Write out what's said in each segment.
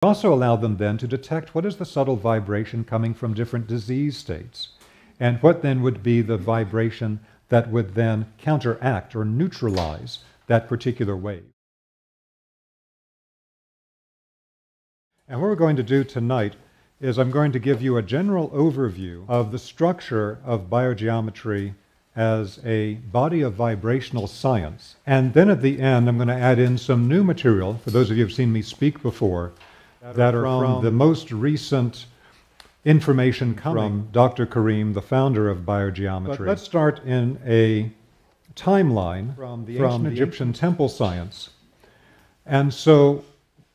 It also allowed them then to detect what is the subtle vibration coming from different disease states, and what then would be the vibration that would then counteract or neutralize that particular wave. And what we're going to do tonight is I'm going to give you a general overview of the structure of biogeometry as a body of vibrational science. And then at the end, I'm going to add in some new material, for those of you who have seen me speak before, that are from the most recent information coming from Dr. Karim, the founder of biogeometry. But let's start in a timeline from the ancient Egyptian temple science. And so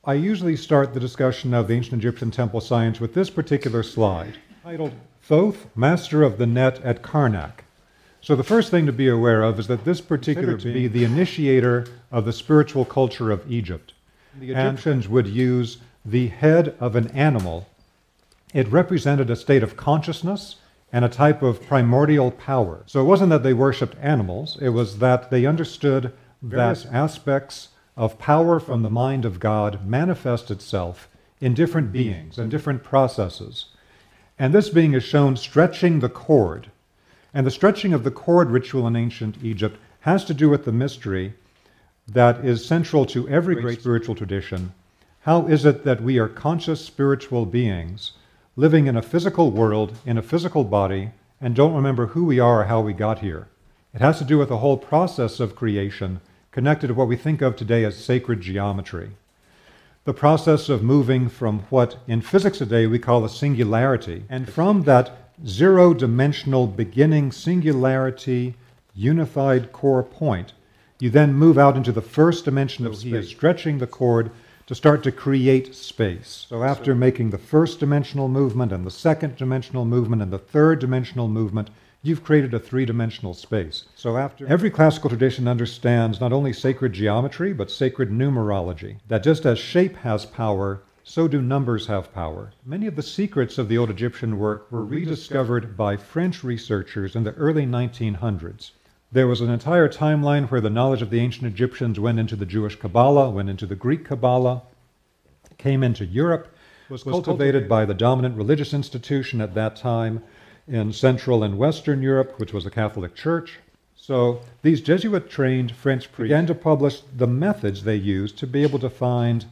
I usually start the discussion of the ancient Egyptian temple science with this particular slide, titled Thoth, Master of the Net at Karnak. So the first thing to be aware of is that this particular to be the initiator of the spiritual culture of Egypt. The Egyptians would use the head of an animal. It represented a state of consciousness and a type of primordial power. So it wasn't that they worshipped animals, it was that they understood that aspects of power from the mind of God manifest itself in different beings and different processes. And this being is shown stretching the cord. And the stretching of the cord ritual in ancient Egypt has to do with the mystery that is central to every great spiritual tradition. How is it that we are conscious spiritual beings living in a physical world, in a physical body, and don't remember who we are or how we got here? It has to do with the whole process of creation connected to what we think of today as sacred geometry. The process of moving from what in physics today we call a singularity, and from that zero-dimensional beginning singularity, unified core point, you then move out into the first dimension of space. He is stretching the cord to start to create space. So after making the first dimensional movement and the second dimensional movement and the third dimensional movement, you've created a three-dimensional space. So after every classical tradition understands not only sacred geometry, but sacred numerology, that just as shape has power, so do numbers have power. Many of the secrets of the old Egyptian work were rediscovered by French researchers in the early 1900s. There was an entire timeline where the knowledge of the ancient Egyptians went into the Jewish Kabbalah, went into the Greek Kabbalah, came into Europe, was cultivated by the dominant religious institution at that time in Central and Western Europe, which was the Catholic Church. So these Jesuit-trained French priests began to publish the methods they used to be able to find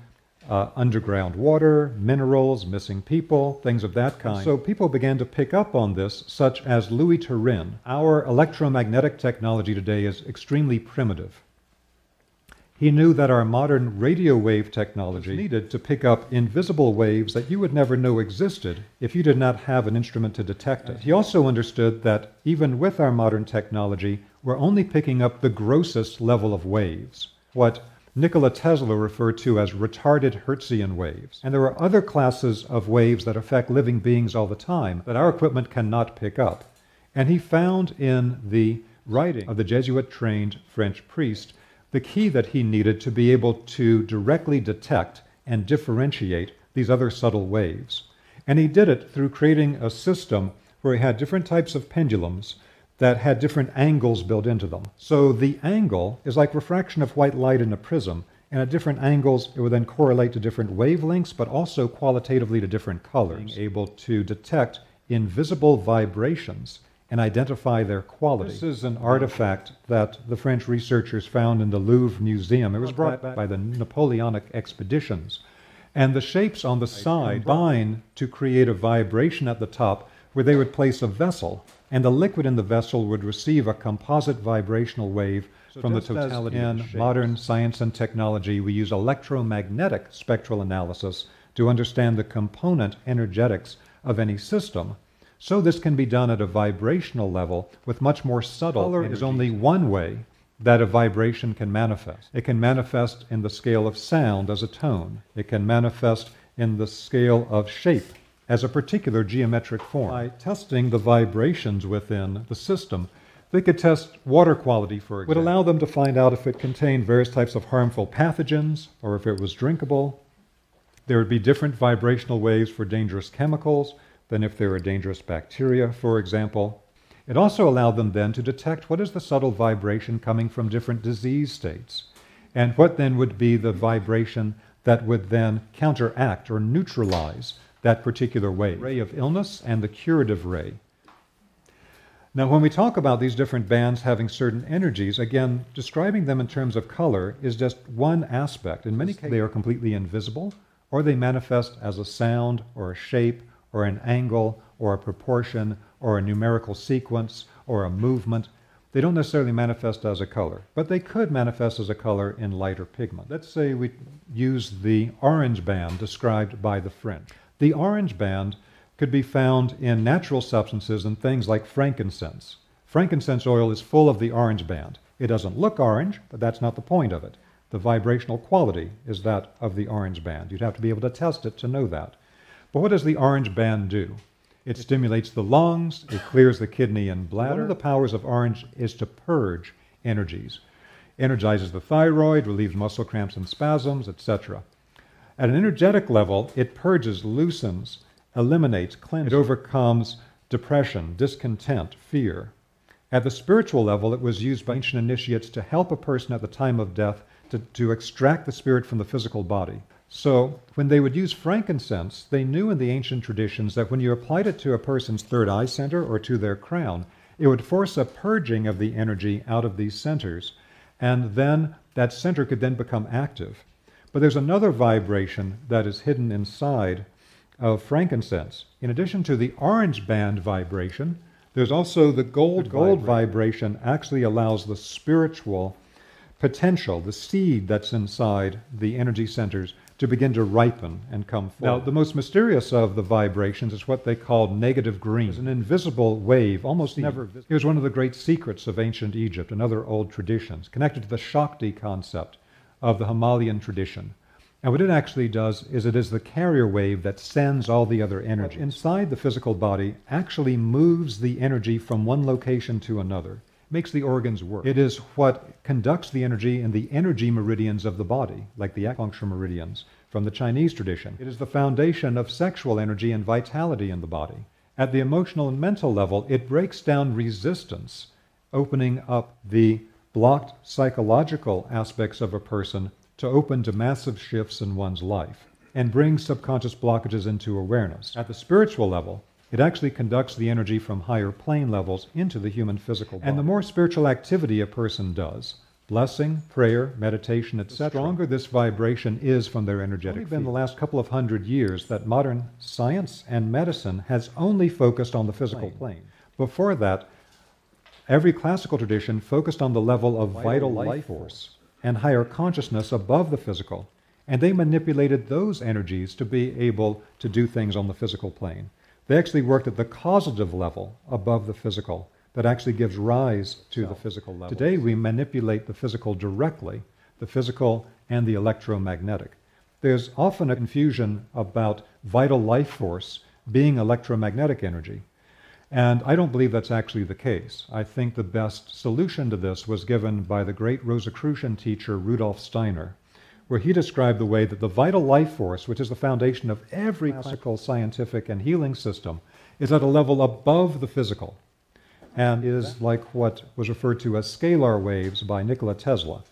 underground water, minerals, missing people, things of that kind. So people began to pick up on this, such as Louis Turin. Our electromagnetic technology today is extremely primitive. He knew that our modern radio wave technology needed to pick up invisible waves that you would never know existed if you did not have an instrument to detect it. He also understood that even with our modern technology, we're only picking up the grossest level of waves, what Nikola Tesla referred to as retarded Hertzian waves. And there are other classes of waves that affect living beings all the time that our equipment cannot pick up. And he found in the writing of the Jesuit-trained French priest the key that he needed to be able to directly detect and differentiate these other subtle waves. And he did it through creating a system where he had different types of pendulums that had different angles built into them. So the angle is like refraction of white light in a prism, and at different angles it would then correlate to different wavelengths, but also qualitatively to different colors, being able to detect invisible vibrations and identify their quality. This is an artifact that the French researchers found in the Louvre Museum. It was brought back by the Napoleonic expeditions. And the shapes on the side combine to create a vibration at the top where they would place a vessel, and the liquid in the vessel would receive a composite vibrational wave from the totality of the shapes. In modern science and technology, we use electromagnetic spectral analysis to understand the component energetics of any system. So this can be done at a vibrational level with much more subtle energy. Color is only one way that a vibration can manifest. It can manifest in the scale of sound as a tone. It can manifest in the scale of shape as a particular geometric form. By testing the vibrations within the system, they could test water quality, for example. Would allow them to find out if it contained various types of harmful pathogens or if it was drinkable. There would be different vibrational waves for dangerous chemicals than if there were dangerous bacteria, for example. It also allowed them then to detect what is the subtle vibration coming from different disease states, and what then would be the vibration that would then counteract or neutralize that particular wave. The ray of illness and the curative ray. Now, when we talk about these different bands having certain energies, again, describing them in terms of color is just one aspect. In many cases, they are completely invisible, or they manifest as a sound, or a shape, or an angle, or a proportion, or a numerical sequence, or a movement. They don't necessarily manifest as a color, but they could manifest as a color in lighter pigment. Let's say we use the orange band described by the French. The orange band could be found in natural substances and things like frankincense. Frankincense oil is full of the orange band. It doesn't look orange, but that's not the point of it. The vibrational quality is that of the orange band. You'd have to be able to test it to know that. But what does the orange band do? It stimulates the lungs, it clears the kidney and bladder. One of the powers of orange is to purge energies. Energizes the thyroid, relieves muscle cramps and spasms, etc. At an energetic level, it purges, loosens, eliminates, cleanses. It overcomes depression, discontent, fear. At the spiritual level, it was used by ancient initiates to help a person at the time of death to extract the spirit from the physical body. So when they would use frankincense, they knew in the ancient traditions that when you applied it to a person's third eye center or to their crown, it would force a purging of the energy out of these centers, and then that center could then become active. But there's another vibration that is hidden inside of frankincense. In addition to the orange band vibration, there's also the gold vibration actually allows the spiritual potential, the seed that's inside the energy centers, to begin to ripen and come forward. Now, the most mysterious of the vibrations is what they call negative green. It's an invisible wave, almost never visible. Here's one of the great secrets of ancient Egypt and other old traditions, connected to the Shakti concept of the Himalayan tradition. And what it actually does is it is the carrier wave that sends all the other energy. Inside the physical body actually moves the energy from one location to another, makes the organs work. It is what conducts the energy in the energy meridians of the body, like the acupuncture meridians from the Chinese tradition. It is the foundation of sexual energy and vitality in the body. At the emotional and mental level, it breaks down resistance, opening up the blocked psychological aspects of a person to open to massive shifts in one's life and bring subconscious blockages into awareness. At the spiritual level, it actually conducts the energy from higher plane levels into the human physical body. And the more spiritual activity a person does, blessing, prayer, meditation, etc., the stronger this vibration is from their energetic field. It's only been the last couple of 100 years that modern science and medicine has only focused on the physical plane. Before that, every classical tradition focused on the level of vital life force and higher consciousness above the physical, and they manipulated those energies to be able to do things on the physical plane. They actually worked at the causative level above the physical that actually gives rise to the physical level. Today we manipulate the physical directly, the physical and the electromagnetic. There's often a confusion about vital life force being electromagnetic energy, and I don't believe that's actually the case. I think the best solution to this was given by the great Rosicrucian teacher Rudolf Steiner, where he described the way that the vital life force, which is the foundation of every classical scientific and healing system, is at a level above the physical and is like what was referred to as scalar waves by Nikola Tesla.